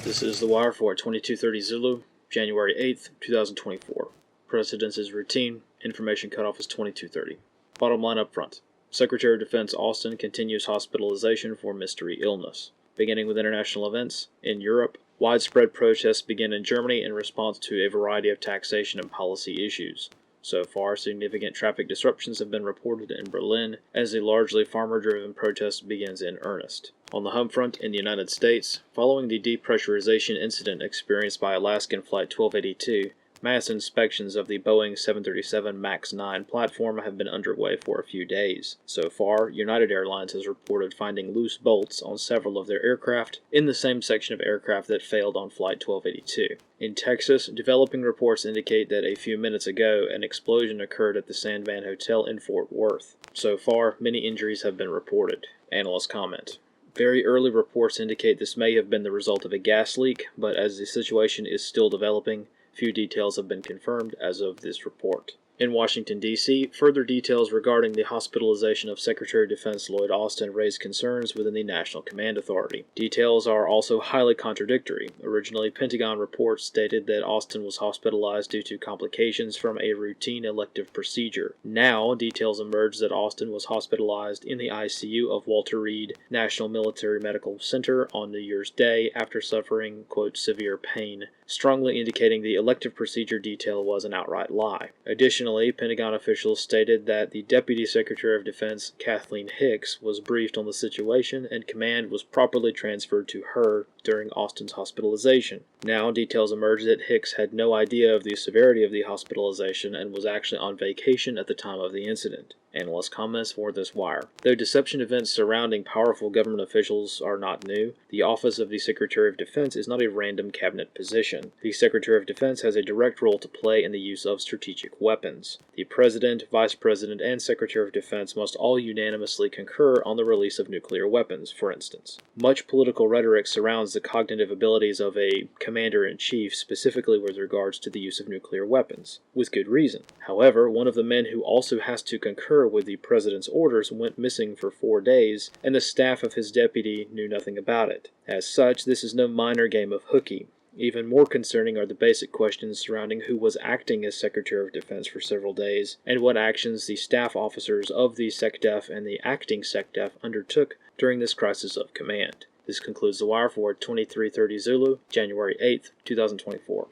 This is The Wire for 2230 Zulu, January 8th, 2024. Precedence is routine. Information cutoff is 2230. Bottom line up front. Secretary of Defense Austin continues hospitalization for mystery illness. Beginning with international events, in Europe, widespread protests begin in Germany in response to a variety of taxation and policy issues. So far, significant traffic disruptions have been reported in Berlin as the largely farmer-driven protest begins in earnest. On the home front in the United States, following the depressurization incident experienced by Alaskan Flight 1282, mass inspections of the Boeing 737 MAX 9 platform have been underway for a few days. So far, United Airlines has reported finding loose bolts on several of their aircraft in the same section of aircraft that failed on Flight 1282. In Texas, developing reports indicate that a few minutes ago an explosion occurred at the Sandman Hotel in Fort Worth. So far, many injuries have been reported. Analysts comment. Very early reports indicate this may have been the result of a gas leak, but as the situation is still developing, few details have been confirmed as of this report. In Washington, D.C., further details regarding the hospitalization of Secretary of Defense Lloyd Austin raised concerns within the National Command Authority. Details are also highly contradictory. Originally, Pentagon reports stated that Austin was hospitalized due to complications from a routine elective procedure. Now, details emerge that Austin was hospitalized in the ICU of Walter Reed National Military Medical Center on New Year's Day after suffering, quote, severe pain, strongly indicating the elective procedure detail was an outright lie. Additionally, Pentagon officials stated that the Deputy Secretary of Defense, Kathleen Hicks, was briefed on the situation and command was properly transferred to her during Austin's hospitalization. Now, details emerge that Hicks had no idea of the severity of the hospitalization and was actually on vacation at the time of the incident. Analyst comments for this wire. Though deception events surrounding powerful government officials are not new, the Office of the Secretary of Defense is not a random cabinet position. The Secretary of Defense has a direct role to play in the use of strategic weapons. The President, Vice President, and Secretary of Defense must all unanimously concur on the release of nuclear weapons, for instance. Much political rhetoric surrounds the cognitive abilities of a commander-in-chief, specifically with regards to the use of nuclear weapons, with good reason. However, one of the men who also has to concur with the President's orders went missing for 4 days, and the staff of his deputy knew nothing about it. As such, this is no minor game of hooky. Even more concerning are the basic questions surrounding who was acting as Secretary of Defense for several days, and what actions the staff officers of the SecDef and the acting SecDef undertook during this crisis of command. This concludes The Wire for 2330 Zulu, January 8th, 2024.